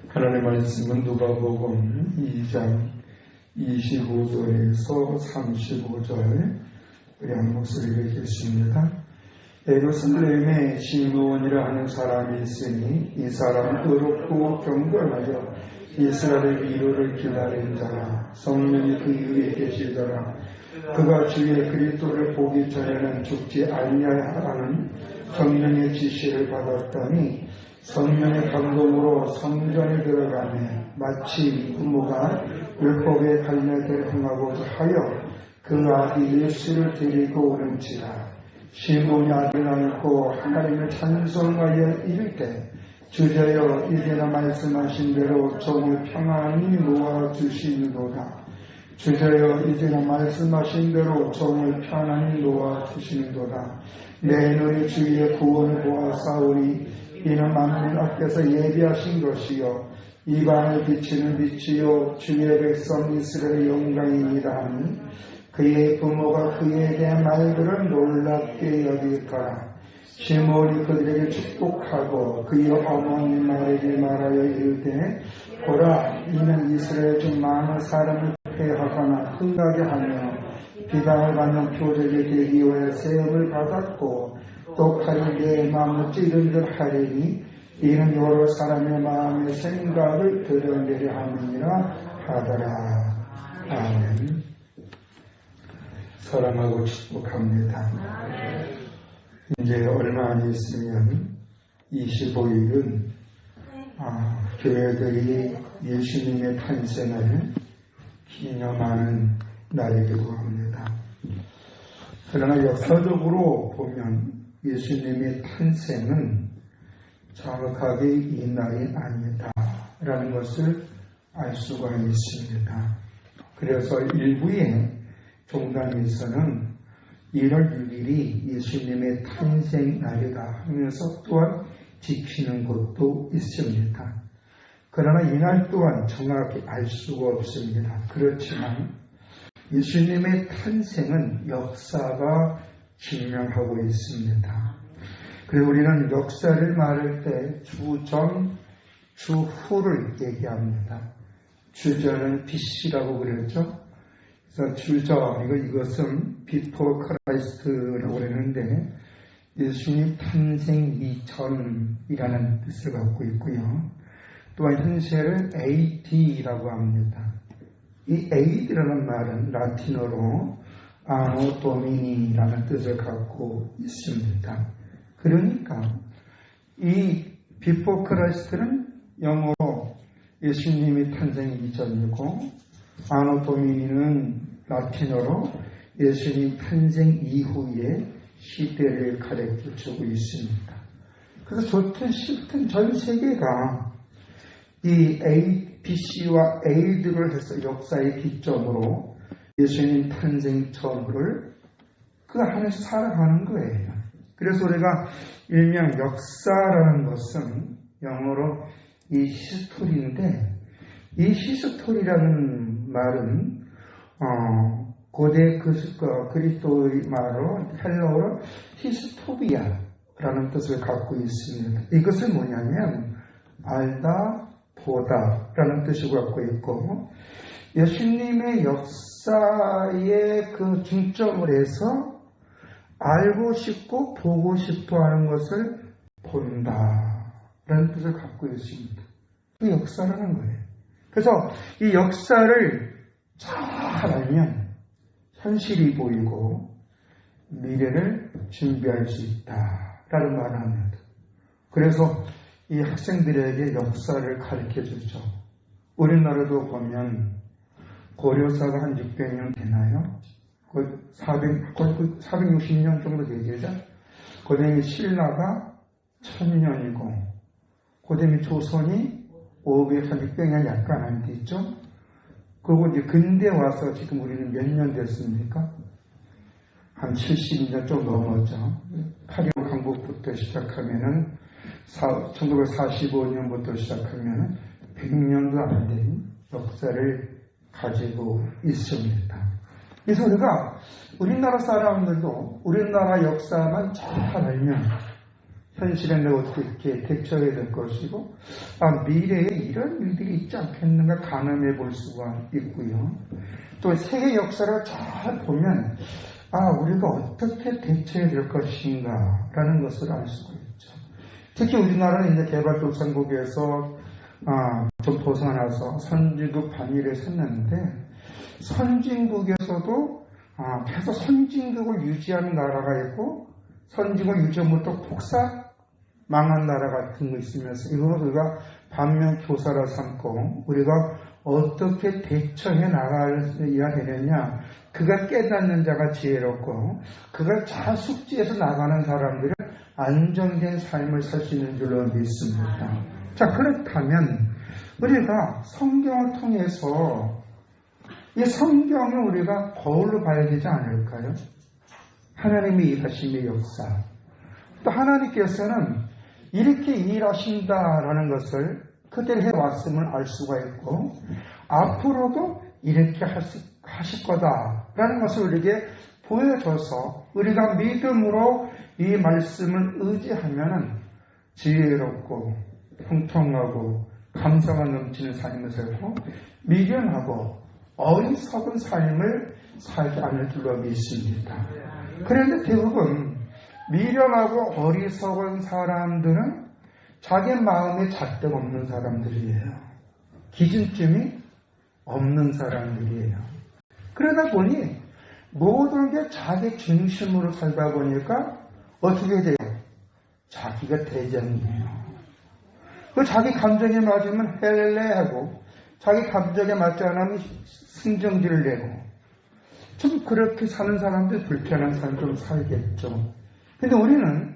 하나님의 말씀은 누가복음 2장 25절에서 35절 우리 한 목소리를 읽겠습니다. 예루살렘에 시므온이라 하는 사람이 있으니 이 사람은 의롭고 경건하여 이스라엘의 위로를 기다린 자라. 성령이 그 위에 계시더라. 그가 주의 그리스도를 보기 전에는 죽지 아니하라는 성령의 지시를 받았더니 성령의 감동으로 성전에 들어가매 마치 부모가 율법의 갈례를 행하고 하여 그 아들 예수를 데리고 오는지라. 시몬이 아들을 안고 하나님을 찬송하여 이르되 주저여 이제나 말씀하신 대로 종을 평안히 놓아주시는도다. 주저여 이제나 말씀하신 대로 종을 편안히 놓아주시는도다. 내 눈이 주의 구원을 보았사오니 이는 만민 앞에서 예비하신 것이요 이방을 비치는 빛이요 주의 백성 이스라엘의 영광이니라 하니 그의 부모가 그에 대한 말들을 놀랍게 여길까라. 시몬이 그들에게 축복하고 그의 어머니 말에게 말하여 이르되 보라 이는 이스라엘 중 많은 사람을 패하거나 흥하게 하며 비방을 받는 표적의 계기와 세움을 받았고 또 칼이 내 마음을 찌른 듯 하리니 이는 여러 사람의 마음의 생각을 드러내려 함이니라 하더라. 아멘. 사랑하고 축복합니다. 이제 얼마 안 있으면 25일은 교회들이 예수님의 탄생을 기념하는 날이기도 합니다. 그러나 역사적으로 보면 예수님의 탄생은 정확하게 이 날이 아니다라는 것을 알 수가 있습니다. 그래서 일부의 종단에서는 1월 6일이 예수님의 탄생 날이다 하면서 또한 지키는 곳도 있습니다. 그러나 이날 또한 정확히 알 수가 없습니다. 그렇지만 예수님의 탄생은 역사가 증명하고 있습니다. 그리고 우리는 역사를 말할 때 주전, 주후를 얘기합니다. 주전은 BC라고 그랬죠. 그래서 주전, 이것은 Before Christ라고 그랬는데 예수님 탄생 이전이라는 뜻을 갖고 있고요. 또한 현세를 AD라고 합니다. 이 AD라는 말은 라틴어로 아노 도미니라는 뜻을 갖고 있습니다. 그러니까 이 Before Christ는 영어로 예수님이 탄생 이전이고 아노 도미니는 라틴어로 예수님 탄생 이후의 시대를 가르쳐주고 있습니다. 그래서 좋든 싫든 전 세계가 이 BC와 AD를 해서 역사의 기점으로 예수님 탄생 전후를 그 안에서 살아가는 거예요. 그래서 우리가 일명 역사라는 것은 영어로 이 히스토리인데 이 히스토리라는 말은 고대 그리스도의 말로 헬라어로 히스토비아라는 뜻을 갖고 있습니다. 이것은 뭐냐면 알다, 보다라는 뜻을 갖고 있고 예수님의 역사의 그 중점을 해서 알고 싶고 보고 싶어 하는 것을 본다라는 뜻을 갖고 있습니다. 그 역사라는 거예요. 그래서 이 역사를 잘 알면 현실이 보이고 미래를 준비할 수 있다라는 말을 합니다. 그래서 이 학생들에게 역사를 가르쳐 주죠. 우리나라도 보면 고려사가 한 600년 되나요? 460년 정도 되죠. 그 다음에 신라가 1000년이고, 그 다음에 조선이 600년 약간 안 됐죠. 그리고 이제 근대 와서 지금 우리는 몇 년 됐습니까? 한 70년 좀 넘었죠. 8.15 강국부터 시작하면은 1945년부터 시작하면은 100년도 안 된 역사를 가지고 있습니다. 그래서 우리가 우리나라 사람들도 우리나라 역사만 잘 알면 현실에 내가 어떻게 대처해야 될 것이고, 미래에 이런 일들이 있지 않겠는가 가늠해 볼 수가 있고요. 또 세계 역사를 잘 보면 우리가 어떻게 대처해야 될 것인가 라는 것을 알 수가 있죠. 특히 우리나라는 이제 개발도상국에서 좀 벗어나서 선진국 반열에 섰는데, 선진국에서도 계속 선진국을 유지하는 나라가 있고, 선진국 유지부터 폭삭 망한 나라 같은 거 있으면서 이걸 우리가 반면 교사로 삼고 우리가 어떻게 대처해 나가야 되느냐, 그가 깨닫는 자가 지혜롭고 그걸 잘 숙지해서 나가는 사람들은 안정된 삶을 살 수 있는 줄로 믿습니다. 자, 그렇다면 우리가 성경을 통해서 이 성경을 우리가 거울로 봐야 되지 않을까요? 하나님의 일하심의 역사. 또 하나님께서는 이렇게 일하신다라는 것을 그대로 해왔음을 알 수가 있고, 앞으로도 이렇게 하실 거다라는 것을 우리에게 보여줘서 우리가 믿음으로 이 말씀을 의지하면 지혜롭고 통통하고 감사가 넘치는 삶을 살고 미련하고 어리석은 삶을 살지 않을 줄로 믿습니다. 그런데 대부분 미련하고 어리석은 사람들은 자기 마음에 잣대가 없는 사람들이에요. 기준점이 없는 사람들이에요. 그러다 보니 모든 게 자기 중심으로 살다 보니까 어떻게 돼요? 자기가 대장이에요. 그 자기 감정에 맞으면 헬레하고 자기 감정에 맞지 않으면 승정지를 내고, 좀 그렇게 사는 사람들, 불편한 사람 좀 살겠죠. 근데 우리는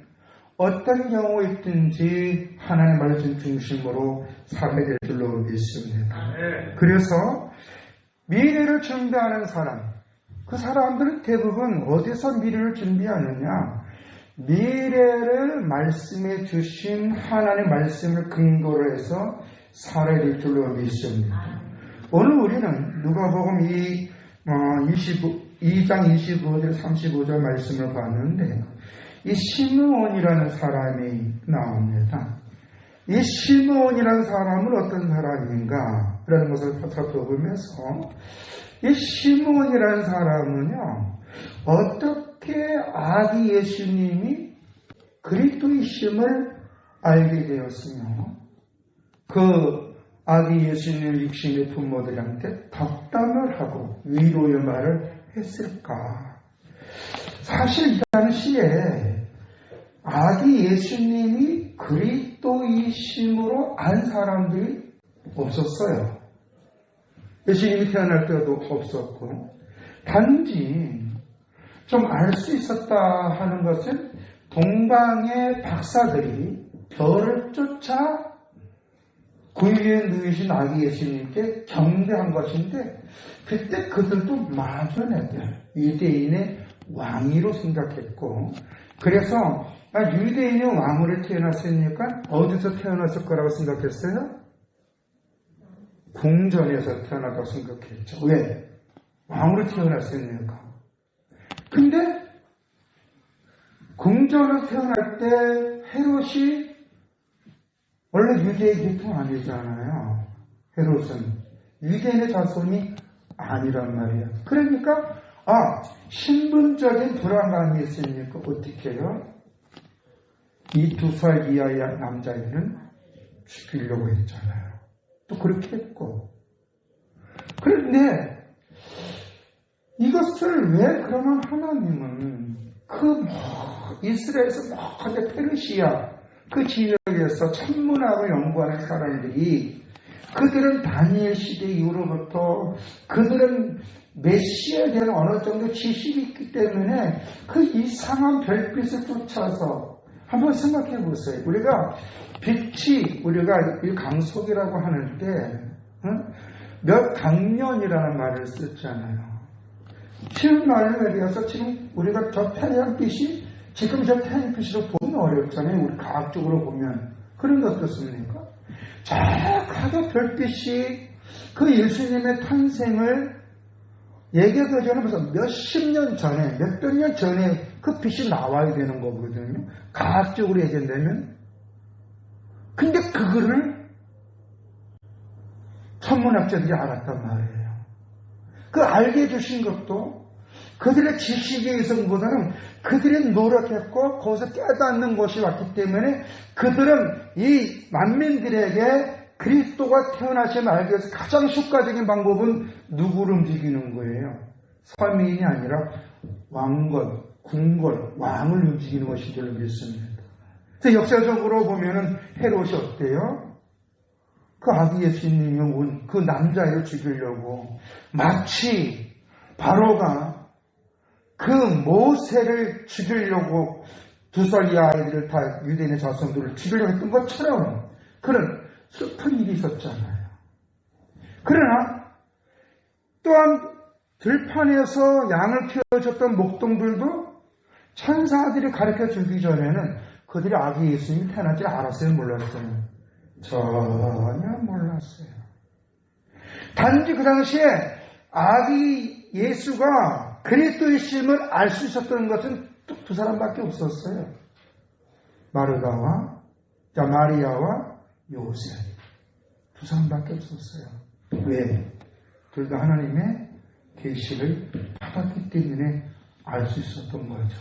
어떤 경우에 있든지 하나님의 말씀 중심으로 살아야 될 줄로 믿습니다. 그래서 미래를 준비하는 사람, 그 사람들은 대부분 어디서 미래를 준비하느냐? 미래를 말씀해 주신 하나님의 말씀을 근거로 해서 살아야 될 줄로 믿습니다. 오늘 우리는 누가복음 2장 25절 35절 말씀을 봤는데, 이 시므온이라는 사람이 나옵니다. 이 시므온이라는 사람은 어떤 사람인가 라는 것을 살펴보면서, 이 시므온이라는 사람은요, 어떻게 아기 예수님이 그리스도이심을 알게 되었으며 그 아기 예수님 육신의 부모들한테 덕담을 하고 위로의 말을 했을까? 사실 이 당시에 아기 예수님이 그리스도이심으로 안 사람들이 없었어요. 예수님이 태어날 때도 없었고, 단지 좀 알 수 있었다 하는 것은 동방의 박사들이 별을 쫓아 구유에 누이신 아기 예수님께 경배한 것인데, 그때 그들도 마존애들, 유대인의 왕위로 생각했고, 그래서 유대인의 왕으로 태어났으니까 어디서 태어났을 거라고 생각했어요? 궁전에서 태어났다고 생각했죠. 왜? 왕으로 태어났으니까. 근데 궁전으로 태어날 때 헤롯이 원래 유대의 계통 아니잖아요. 헤롯은 유대인의 자손이 아니란 말이에요. 그러니까 신분적인 불안감이 있으니까 어떻게 해요? 이 2살 이하의 남자애는 죽이려고 했잖아요. 또 그렇게 했고. 그런데 이것을 왜 그러면 하나님은 이스라엘에서 먼저 페르시아 그 지역에서 천문학을 연구하는 사람들이, 그들은 다니엘 시대 이후로부터 그들은 메시아에 대한 어느 정도 지식이 있기 때문에 그 이상한 별빛을 쫓아서 한번 생각해 보세요. 우리가 빛이, 우리가 이 강속이라고 하는데 몇 강년이라는 말을 썼잖아요. 지금 말에 대해서 지금 우리가 저 태양빛이 지금 저 태양빛으로 보기는 어렵잖아요. 우리 과학적으로 보면. 그런데 어떻습니까? 저 가도 별빛이 그 예수님의 탄생을 얘기하기 전에 벌써 몇십 년 전에, 몇백 년 전에 그 빛이 나와야 되는 거거든요. 과학적으로 얘기한다면. 근데 그거를 천문학자들이 알았단 말이에요. 그 알게 해주신 것도 그들의 지식의 이성보다는 그들이 노력했고 거기서 깨닫는 것이 왔기 때문에 그들은 이 만민들에게 그리스도가 태어나심을 알기 위해서 가장 효과적인 방법은 누구를 움직이는 거예요. 서민이 아니라 왕건, 군건, 왕을 움직이는 것인 줄 믿습니다. 그래서 역사적으로 보면은 헤롯이 어때요? 그 아기 예수님이 온 그 남자애를 죽이려고 마치 바로가 그 모세를 죽이려고 2살 이하 아이들을 다 유대인의 자손들을 죽이려고 했던 것처럼 그런 슬픈 일이 있었잖아요. 그러나 또한 들판에서 양을 키워줬던 목동들도 천사들이 가르쳐 주기 전에는 그들이 아기 예수님이 태어날지 알았어요, 몰랐어요? 전혀 몰랐어요. 단지 그 당시에 아기 예수가 그리스도의 심을 알 수 있었던 것은 딱 두 사람밖에 없었어요. 마리아와 요셉. 두 사람밖에 없었어요. 왜? 둘 다 하나님의 계시를 받았기 때문에 알 수 있었던 거죠.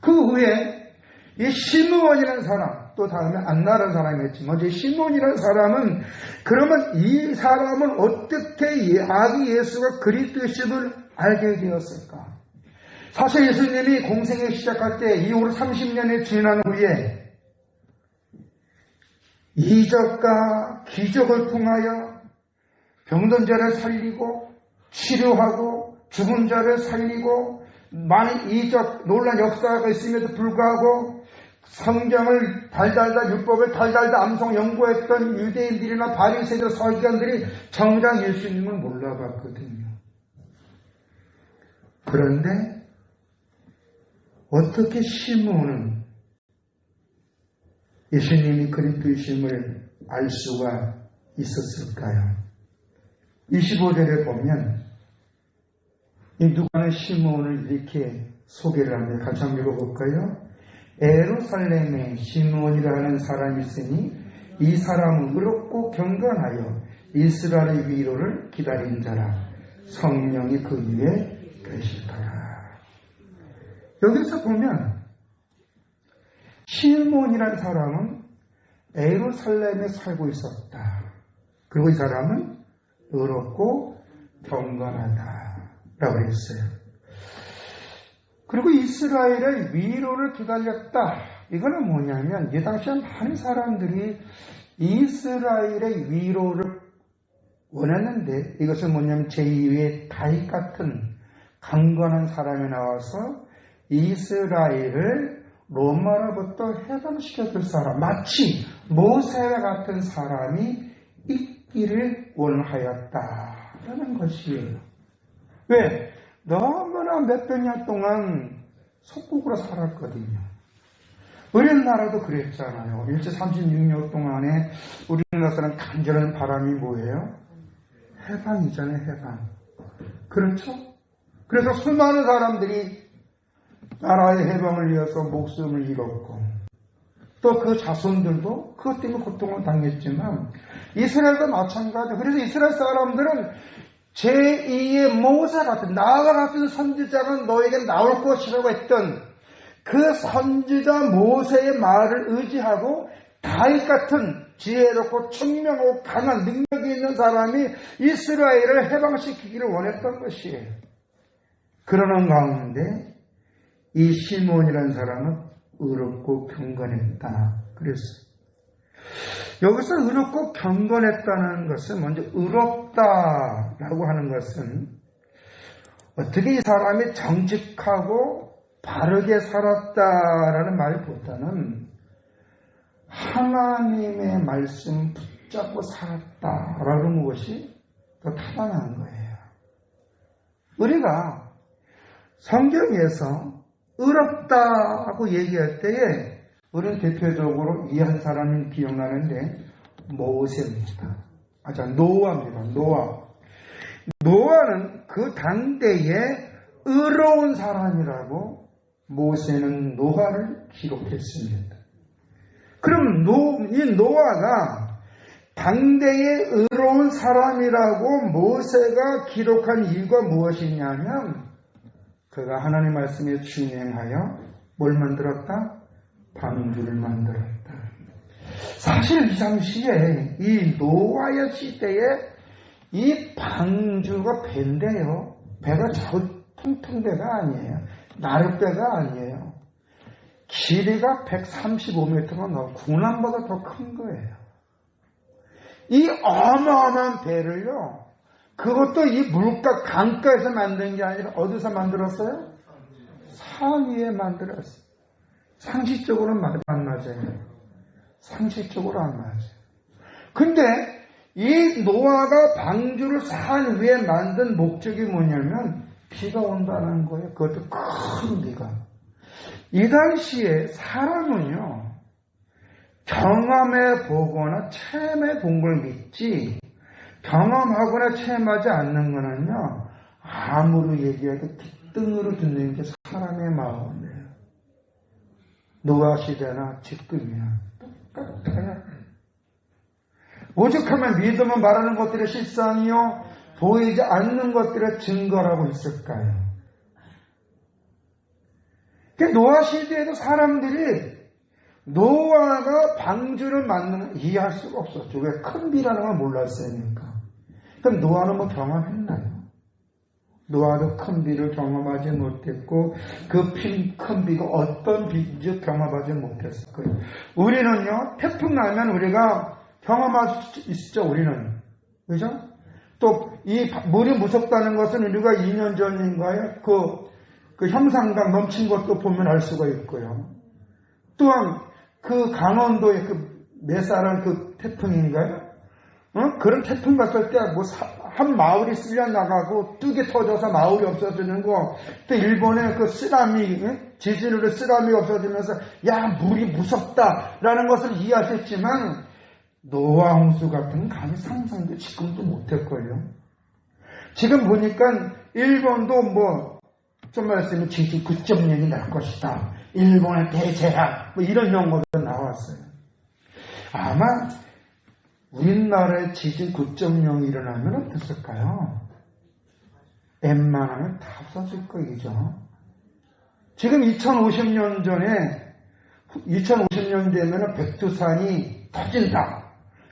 그 후에 이 시므온이라는 사람, 또 다음에 안나라는 사람이 했지만 먼저 시므온이라는 사람은 그러면 이 사람은 어떻게 아기 예수가 그리스도의 심을 알게 되었을까? 사실 예수님이 공생을 시작할 때 이후로 30년이 지난 후에 이적과 기적을 통하여 병든 자를 살리고 치료하고 죽은 자를 살리고 많은 이적 놀란 역사가 있음에도 불구하고 성경을 달달달 율법을 달달달 암송 연구했던 유대인들이나 바리새인들 서기관들이 정작 예수님을 몰라봤거든요. 그런데 어떻게 시므온은 예수님이 그리스도이심을 알 수가 있었을까요? 25절에 보면 이 누가는 시므온을 이렇게 소개를 합니다. 같이 한번 읽어볼까요? 에루살렘에 시므온이라는 사람이 있으니 이 사람은 의롭고 경건하여 이스라엘의 위로를 기다린 자라. 성령이 그 위에 계시더라. 여기서 보면 시므온이라는 사람은 에루살렘에 살고 있었다. 그리고 이 사람은 의롭고 경건하다라고 했어요. 그리고 이스라엘의 위로를 기다렸다. 이거는 뭐냐면 이 당시에 많은 사람들이 이스라엘의 위로를 원했는데 이것은 뭐냐면 제2의 다윗 같은 강건한 사람이 나와서 이스라엘을 로마로부터 해방시켜줄 사람, 마치 모세와 같은 사람이 있기를 원하였다라는 것이에요. 왜? 너무나 몇백 년 동안 속국으로 살았거든요. 우리나라도 그랬잖아요. 일제 36년 동안에 우리나라에서는 간절한 바람이 뭐예요? 해방이잖아요, 해방. 그렇죠? 그래서 수많은 사람들이 나라의 해방을 위해서 목숨을 잃었고 또 그 자손들도 그것 때문에 고통을 당했지만 이스라엘도 마찬가지예요. 그래서 이스라엘 사람들은 제2의 모세 같은 나와 같은 선지자가 너에게 나올 것이라고 했던 그 선지자 모세의 말을 의지하고 다윗 같은 지혜롭고 총명하고 강한 능력이 있는 사람이 이스라엘을 해방시키기를 원했던 것이에요. 그러는 가운데 이 시므온이라는 사람은 의롭고 경건했다 그랬어요. 여기서 의롭고 경건했다는 것은 먼저 의롭다라고 하는 것은 어떻게 이 사람이 정직하고 바르게 살았다라는 말보다는 하나님의 말씀 붙잡고 살았다라는 것이 더 타당한 거예요. 우리가 성경에서 의롭다고 얘기할 때에 우리는 대표적으로 이 한 사람이 기억나는데 모세입니다. 노아입니다. 노아는 그 당대에 의로운 사람이라고 모세는 노아를 기록했습니다. 그럼 이 노아가 당대의 의로운 사람이라고 모세가 기록한 이유가 무엇이냐면 그가 하나님 말씀에 준행하여 뭘 만들었다? 방주를 만들었다. 사실 이 당시에 이 노아의 시대에 이 방주가 배인데요. 배가 저 통통배가 아니에요. 나룻배가 아니에요. 길이가 135m가 넘어 군함보다 더 큰 거예요. 이 어마어마한 배를요. 그것도 이 물가 강가에서 만든 게 아니라 어디서 만들었어요? 산 위에 만들었어요. 상식적으로는 안 맞아요. 상식적으로 안 맞아요. 근데 이 노아가 방주를 산 위에 만든 목적이 뭐냐면 비가 온다는 거예요. 그것도 큰 비가. 이 당시에 사람은요. 경험해 보거나 체험해 본 걸 믿지 경험하거나 체험하지 않는 거는요. 아무리 얘기해도 귓등으로 듣는 게 사람의 마음이에요. 노아 시대나 지금이야. 똑같아요. 오죽하면 믿음은 말하는 것들의 실상이요 보이지 않는 것들의 증거라고 했을까요? 노아 시대에도 사람들이 노아가 방주를 만드는 걸 이해할 수가 없었죠. 왜? 큰 비라는 걸 몰랐으니까. 그럼 노아는 뭐 경험했나요? 노아도 큰 비를 경험하지 못했고 그 큰 비가 어떤 비인지 경험하지 못했을 거예요. 우리는요. 태풍 나면 우리가 경험할 수 있죠. 우리는. 그죠? 또 이 물이 무섭다는 것은 우리가 2년 전인가요? 그 형상감 넘친 것도 보면 알 수가 있고요. 또한 그 강원도의 그 매사란 그 태풍인가요? 그런 태풍 갔을 때 뭐 한 마을이 쓸려 나가고 뚝이 터져서 마을이 없어지는 거, 또 일본의 그 쓰나미, 지진으로 쓰나미 없어지면서 야 물이 무섭다라는 것을 이해하셨지만 노아 홍수 같은 감히 상상도 지금도 못했걸요. 지금 보니까 일본도 뭐 좀 말씀은 지진 9.0이 날 것이다. 일본의 대재앙 뭐 이런 연구도 나왔어요. 아마 우리나라에 지진 9.0이 일어나면 어땠을까요? 웬만하면 다 없어질 거이죠. 지금 2050년 되면 백두산이 터진다.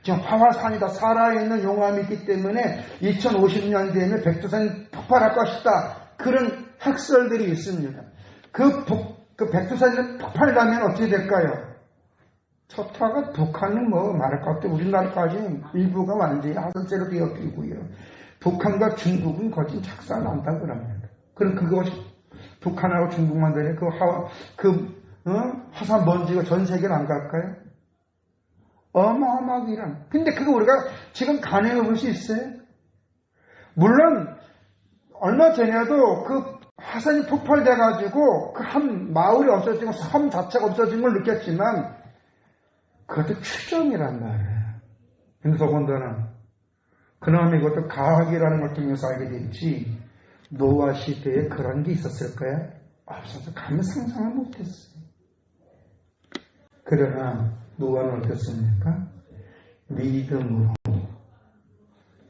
지금 화화산이 다 살아있는 용암이 있기 때문에 2050년 되면 백두산이 폭발할 것이다. 그런 학설들이 있습니다. 그 백두산이 폭발하면 어떻게 될까요? 첫 화가 북한은 뭐 말할 것 같아요. 우리나라까지 일부가 완전히 하선세로 되어버리고요. 북한과 중국은 거진 착사난다 그럽니다. 그럼 그것이 북한하고 중국만 되네. 화산 먼지가 전 세계는 안 갈까요? 어마어마하게 일어나. 근데 그거 우리가 지금 가늠해 볼 수 있어요? 물론 얼마 전에도 그 화산이 폭발돼가지고 그 한 마을이 없어지고 섬 자체가 없어진 걸 느꼈지만 그것도 추정이란 말이에요. 근데 더군다나 그놈이 그것도 과학이라는 걸 통해서 알게 됐지 노아 시대에 그런 게 있었을까요? 없어서 감히 상상을 못했어요. 그러나 노아는 어땠습니까? 믿음으로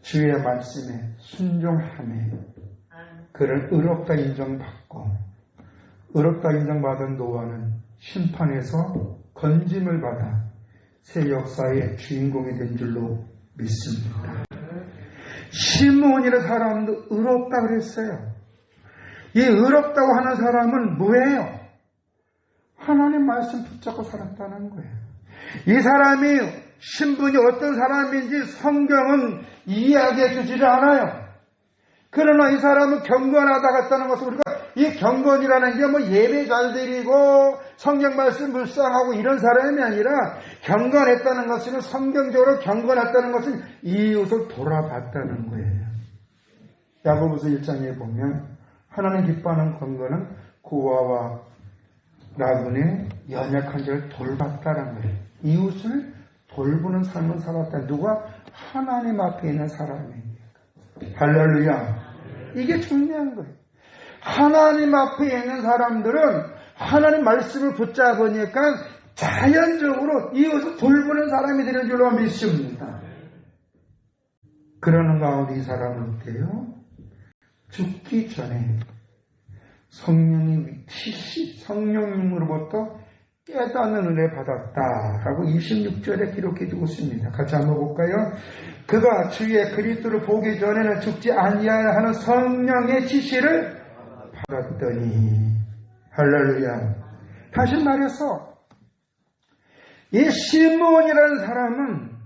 주의 말씀에 순종하며 그를 의롭다 인정받고 의롭다 인정받은 노아는 심판에서 건짐을 받아 새 역사의 주인공이 된 줄로 믿습니다. 시므온이라는 사람도 의롭다 그랬어요. 이 의롭다고 하는 사람은 뭐예요? 하나님 말씀 붙잡고 살았다는 거예요. 이 사람이 신분이 어떤 사람인지 성경은 이야기해 주지를 않아요. 그러나 이 사람은 경건하다 갔다는 것은 우리가 이 경건이라는 게 뭐 예배 잘 드리고 성경 말씀 묵상하고 이런 사람이 아니라 경건했다는 것은 성경적으로 경건했다는 것은 이웃을 돌아봤다는 거예요. 야고보서 1장에 보면 하나님 기뻐하는 경건은 고아와 나그네 연약한 자를 돌봤다는 거예요. 이웃을 돌보는 삶을 살았다. 누가? 하나님 앞에 있는 사람이에요. 할렐루야. 이게 중요한 거예요. 하나님 앞에 있는 사람들은 하나님 말씀을 붙잡으니까 자연적으로 이어서 돌보는 사람이 되는 줄로 믿습니다. 그러는 가운데 이 사람은 어때요? 죽기 전에 성령님으로부터 깨닫는 은혜 받았다라고 26절에 기록해 두고 있습니다. 같이 한번 볼까요? 그가 주의 그리스도를 보기 전에는 죽지 아니하야 하는 성령의 지시를 받았더니 할렐루야. 다시 말해서 이 시므온이라는 사람은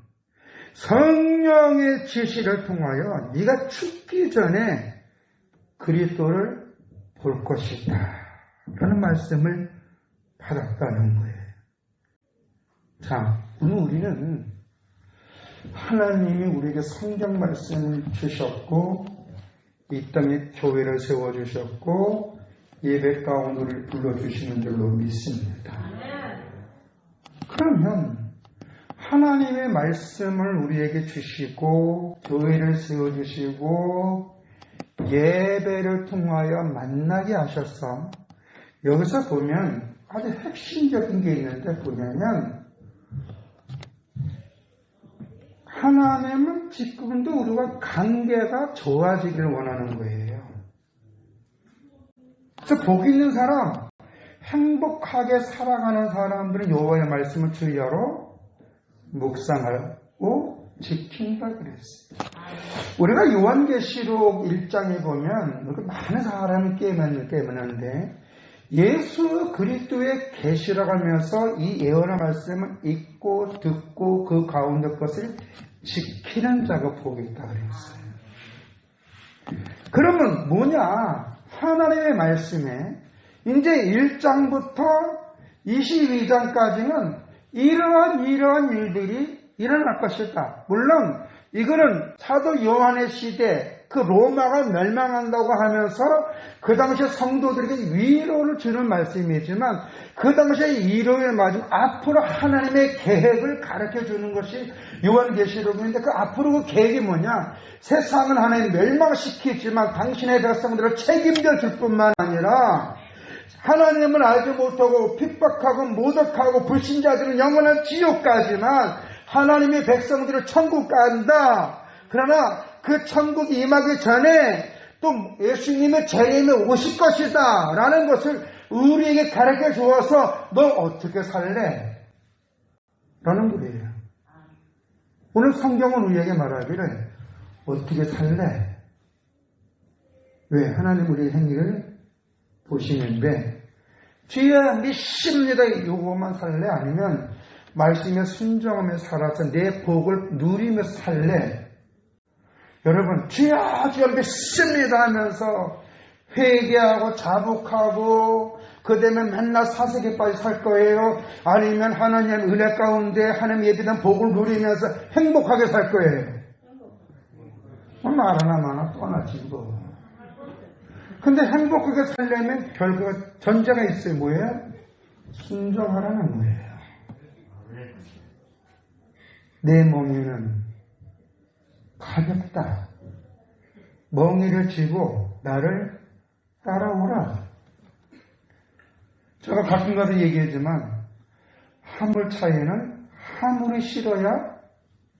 성령의 지시를 통하여 네가 죽기 전에 그리스도를 볼 것이다 라는 말씀을 받았다는 거예요. 자, 오늘 우리는 하나님이 우리에게 성경 말씀을 주셨고 이 땅에 교회를 세워주셨고 예배 가운데 우리를 불러주시는 줄로 믿습니다. 그러면 하나님의 말씀을 우리에게 주시고 교회를 세워주시고 예배를 통하여 만나게 하셔서 여기서 보면 아주 핵심적인 게 있는데 뭐냐면 하나님은 지금도 우리와 관계가 좋아지기를 원하는 거예요. 그래서 복 있는 사람, 행복하게 살아가는 사람들은 여호와의 말씀을 주야로 묵상하고 지킨다 그랬어요. 우리가 요한계시록 1장에 보면 많은 사람이 깨어났는데 예수 그리스도의 계시라고 하면서 이 예언의 말씀을 읽고 듣고 그 가운데 것을 지키는 자가 복이 있다 그랬어요. 그러면 뭐냐? 하나님의 말씀에 이제 1장부터 22장까지는 이러한 일들이 일어날 것이다. 물론 이거는 사도 요한의 시대 그 로마가 멸망한다고 하면서 그 당시에 성도들에게 위로를 주는 말씀이지만 그 당시에 위로의 마지막 앞으로 하나님의 계획을 가르쳐 주는 것이 요한계시록인데 그 앞으로 그 계획이 뭐냐? 세상은 하나님 멸망시키지만 당신의 백성들을 책임져 줄 뿐만 아니라 하나님을 알지 못하고 핍박하고 모독하고 불신자들은 영원한 지옥 가지만 하나님의 백성들을 천국 간다. 그러나 그 천국이 임하기 전에 또 예수님의 재림에 오실 것이다 라는 것을 우리에게 가르쳐 주어서 너 어떻게 살래? 라는 거예요. 오늘 성경은 우리에게 말하기를 어떻게 살래? 왜? 하나님 우리의 행위를 보시는데 주여 믿습니다 이거만 살래? 아니면 말씀에 순종하며 살아서 내 복을 누리며 살래? 여러분 주여 믿습니다 하면서 회개하고 자복하고 그 다음에 맨날 사색에 빠져 살 거예요? 아니면 하나님 은혜 가운데 하나님 예비된 복을 누리면서 행복하게 살 거예요? 말 하나 마나 또 하나 지고. 근데 행복하게 살려면 결과가 전제가 있어요. 뭐예요? 순종하라는 거예요. 내 멍에는 가볍다. 멍에를 쥐고 나를 따라오라. 제가 가끔가다 얘기하지만 화물차에는 화물이 실어야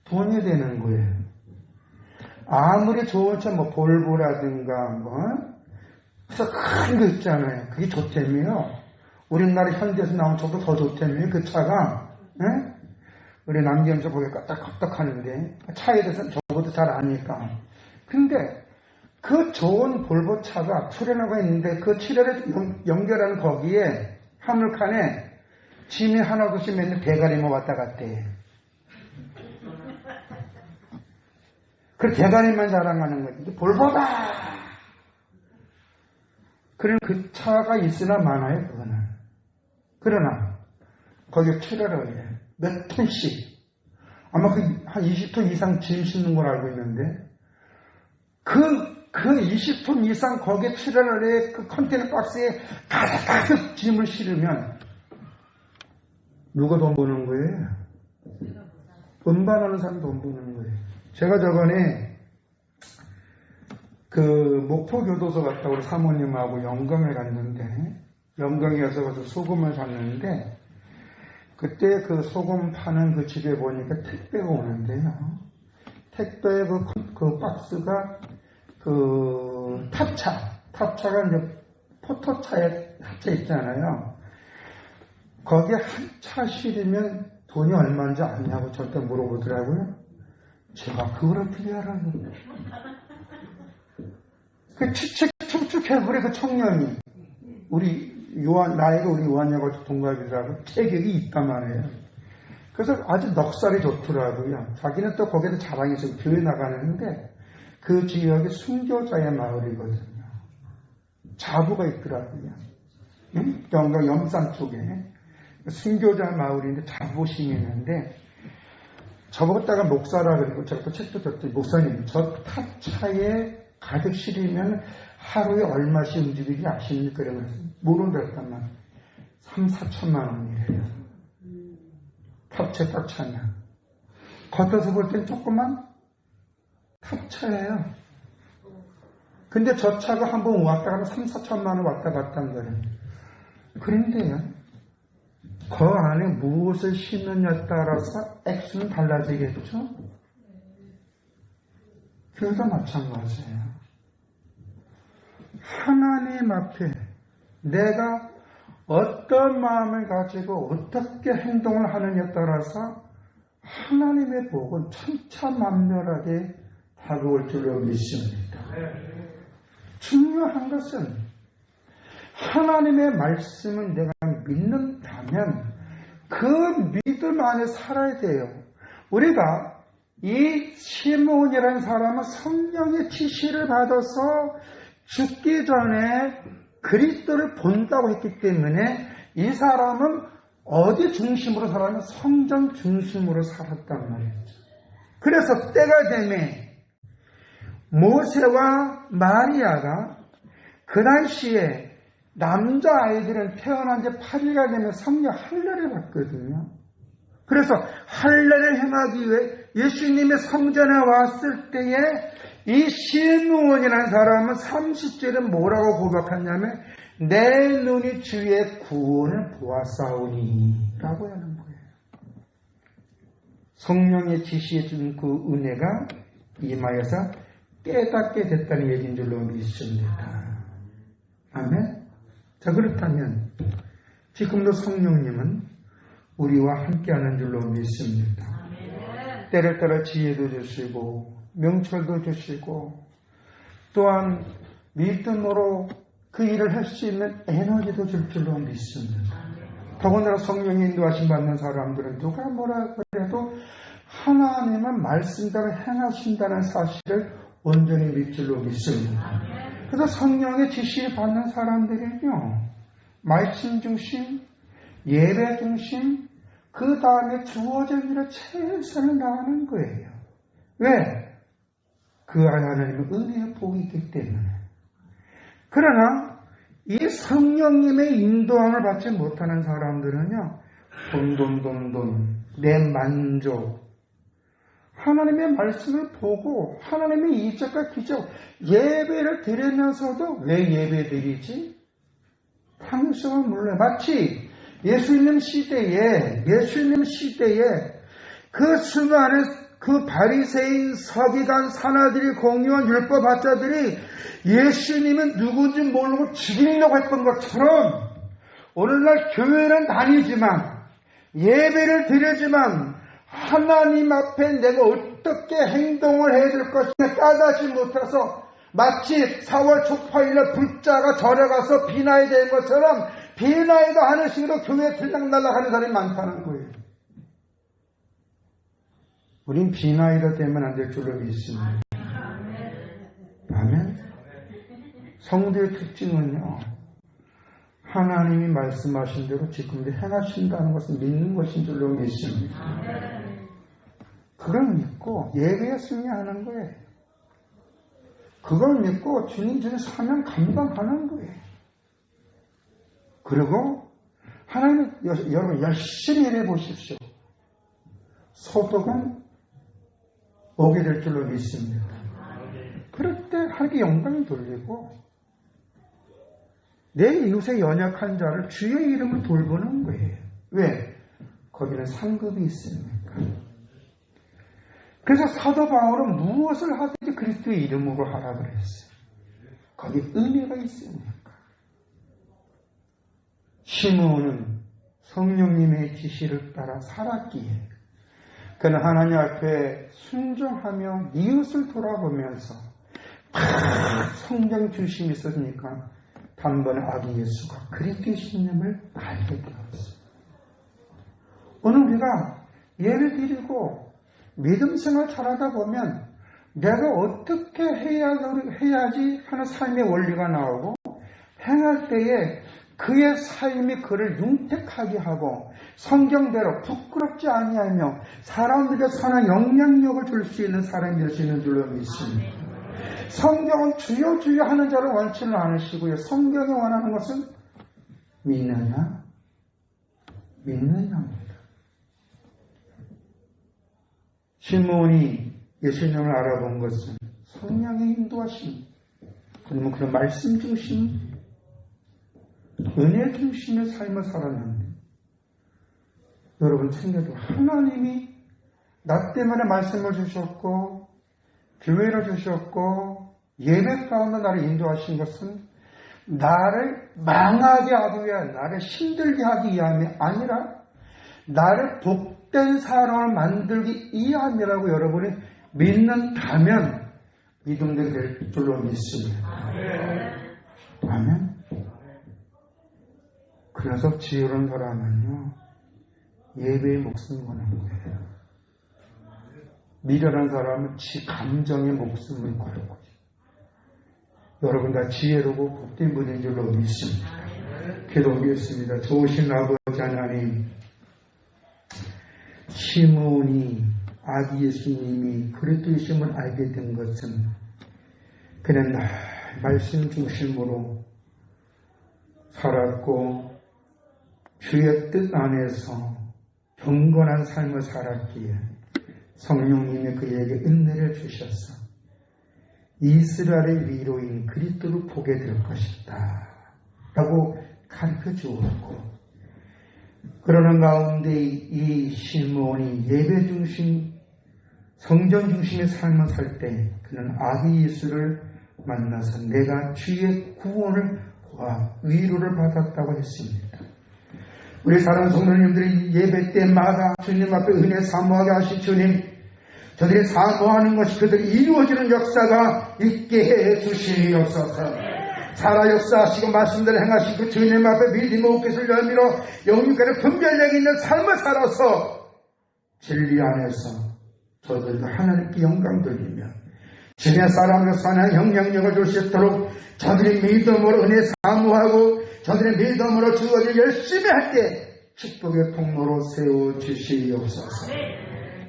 돈이 되는 거예요. 아무리 좋은 차, 뭐 볼보라든가 그래서 큰 거 있잖아요. 그게 좋다며요. 우리나라 현대에서 나온 차도 더 좋다며요. 그 차가. 예? 우리 남경에서 보기 까딱까딱 하는데 차에 대해서는 저보다 잘 아니까. 근데 그 좋은 볼보 차가 트레이너가 있는데 그 트레이너를 연결하는 거기에 화물칸에 짐이 하나둘씩 맨날 대가리만 왔다 갔대. 그 대가리만 자랑하는 거지. 볼보다. 그런 그 차가 있으나 많아요, 그거는. 그러나, 거기에 트레이너를 해요. 몇 톤씩. 아마 한 20톤 이상 짐 싣는 걸 알고 있는데, 그 20톤 이상 거기에 트레이너에 그 컨테이너 박스에 가득 짐을 실으면, 누가 돈 버는 거예요? 운반하는 사람 돈 버는 거예요. 제가 저번에 그 목포교도소 갔다 우리 사모님하고 영광을 갔는데 영광이어서 가서 소금을 샀는데 그때 그 소금 파는 그 집에 보니까 택배가 오는데요. 택배의 그 박스가 그 탑차가 이제 포토차에 합쳐 있잖아요. 거기에 한 차 실으면 돈이 얼마인지 아냐고 저한테 물어보더라고요. 제가 그걸 어떻게 알아요? 그 축축해버려 그 청년이. 나이가 우리 요한여고 동갑이라고 체격이 있단 말이에요. 그래서 아주 넉살이 좋더라고요. 자기는 또 거기서 자랑해서 교회 나가는데 그 지역이 순교자의 마을이거든요. 자부가 있더라고요. 영광 염산 쪽에 순교자 마을인데 자부심이 있는데 저보다가 목사라 그러고 제가 또 책도 줬더니 목사님 저 탑차에 가득 실으면 하루에 얼마씩 움직이지 아십니까? 그러면서 모른다단 말이에요. 3, 4천만 원이래요. 탑차 딱 차면. 겉에서 볼 땐 조그만 탑차예요. 근데 저 차가 한번 왔다 가면 3, 4천만 원 왔다 갔다 한 거예요. 그런데요. 그 안에 무엇을 심느냐에 따라서 액수는 달라지겠죠? 교회도 마찬가지예요. 하나님 앞에 내가 어떤 마음을 가지고 어떻게 행동을 하느냐에 따라서 하나님의 복은 천차만별하게 다가올 줄로 믿습니다. 중요한 것은 하나님의 말씀을 내가 믿는다면 그 믿음 안에 살아야 돼요. 우리가 이 시몬이라는 사람은 성령의 지시를 받아서 죽기 전에 그리스도를 본다고 했기 때문에 이 사람은 어디 중심으로 살았냐면 성전 중심으로 살았단 말이죠. 그래서 때가 되면 모세와 마리아가 그 당시에 남자아이들은 태어난 지 8일가 되면 성령 할례를 받거든요. 그래서 할례를 행하기 위해 예수님의 성전에 왔을 때에 이 시므온이라는 사람은 30절에 뭐라고 고백하냐면 내 눈이 주의 구원을 보았사오니 라고 하는 거예요. 성령의 지시해 준 그 은혜가 임하여서 깨닫게 됐다는 얘기인 줄로 믿습니다. 아멘. 자, 그렇다면 지금도 성령님은 우리와 함께하는 줄로 믿습니다. 때를 따라 지혜도 주시고 명철도 주시고 또한 믿음으로 그 일을 할 수 있는 에너지도 줄 줄로 믿습니다. 더군다나 성령의 인도하심 받는 사람들은 누가 뭐라 그래도 하나님은 말씀대로 행하신다는 사실을 온전히 믿을 줄로 믿습니다. 그래서 성령의 지시를 받는 사람들은요, 말씀 중심, 예배 중심, 그 다음에 주어진 일에 최선을 다하는 거예요. 왜? 그 안에 하나님의 은혜의 복이 있기 때문에. 그러나 이 성령님의 인도함을 받지 못하는 사람들은요, 돈, 내 만족, 하나님의 말씀을 보고 하나님의 이적과 기적, 예배를 드리면서도 왜 예배 드리지? 당성을 몰라요. 마치 예수님 시대에 그 수많은 그 바리새인 서기관 사나들이 공유한 율법학자들이 예수님은 누군지 모르고 죽이려고 했던 것처럼 오늘날 교회는 다니지만 예배를 드리지만 하나님 앞에 내가 어떻게 행동을 해야 될 것인가 까다지 못해서 마치 4월 초파일날 불자가 절에 가서 비나야 되는 것처럼 비나이도 하는 식으로 교회에 들락날락하는 사람이 많다는 거예요. 우린 비나이도 되면 안 될 줄로 믿습니다. 아멘. 성도의 특징은요, 하나님이 말씀하신 대로 지금도 행하신다는 것을 믿는 것인 줄로 믿습니다. 그걸 믿고 예배에 승리하는 거예요. 그걸 믿고 주님 사명 감당하는 거예요. 그리고 하나님, 여러분 열심히 일해 보십시오. 소득은 오게 될 줄로 믿습니다. 그럴 때 하나님께 영광이 돌리고 내 이웃의 연약한 자를 주의 이름을 돌보는 거예요. 왜? 거기는 상급이 있으니까. 그래서 사도 바울은 무엇을 하든지 그리스도의 이름으로 하라 그랬어요. 거기 은혜가 있으니까. 시므온은 성령님의 지시를 따라 살았기에 그는 하나님 앞에 순종하며 이웃을 돌아보면서 성경 중심이 있었으니까 단번에 아기 예수가 그리스도의 신념을 알게 되었어요. 오늘 우리가 예를 드리고 믿음 생활 잘하다 보면 내가 어떻게 해야지 하는 삶의 원리가 나오고 행할 때에 그의 삶이 그를 윤택하게 하고 성경대로 부끄럽지 아니하며 사람들에게 선한 영향력을 줄 수 있는 사람이 되시는 줄로 믿습니다. 성경은 주여 주여 하는 자를 원치는 않으시고요. 성경이 원하는 것은 믿느냐? 믿느냐입니다. 시므온이 예수님을 알아본 것은 성령의 인도하심, 그러면 그런 말씀 중심, 은혜 중심의 삶을 살았는데 여러분 챙겨도 하나님이 나 때문에 말씀을 주셨고 교회를 주셨고 예배 가운데 나를 인도하신 것은 나를 망하게 하기 위한, 나를 힘들게 하기 위함이 아니라 나를 복된 사람을 만들기 위함이라고 여러분이 믿는다면 믿음도 될 줄로 믿습니다. 아멘. 그래서 지혜로운 사람은요 예배에 목숨을 거는 거예요. 미련한 사람은 지 감정에 목숨을 거는 거죠. 여러분 다 지혜로고 복된 분인 줄로 믿습니다. 기도하겠습니다. 좋으신 아버지 하나님, 시므온이 아기 예수님이 그리스도이심을 알게 된 것은 그는 날 말씀 중심으로 살았고 주의 뜻 안에서 경건한 삶을 살았기에 성령님이 그에게 은혜를 주셔서 이스라엘의 위로인 그리스도를 보게 될 것이다 라고 가르쳐 주었고, 그러는 가운데 이 시므온이 예배 중심, 성전 중심의 삶을 살 때 그는 아기 예수를 만나서 내가 주의 구원을 보아 위로를 받았다고 했습니다. 우리 사랑하는 성도님들이 예배 때마다 주님 앞에 은혜 사모하게 하신 주님, 저들이 사모하는 것이 그들이 이루어지는 역사가 있게 해 주시옵소서. 살아 역사하시고 말씀대로 행하신 그 주님 앞에 믿음의 옷깃을 열미로 영육간의 분별력 있는 삶을 살아서 진리 안에서 저들도 하나님께 영광 돌리며 주님의 사람으로 선한 영향력을 줄 수 있도록 저들이 믿음으로 은혜 사모하고 저들의 믿음으로 주어질 열심히 할 때 축복의 통로로 세워주시옵소서.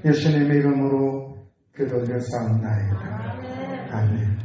예수님의 이름으로 기도드렸사옵나이다. 아멘.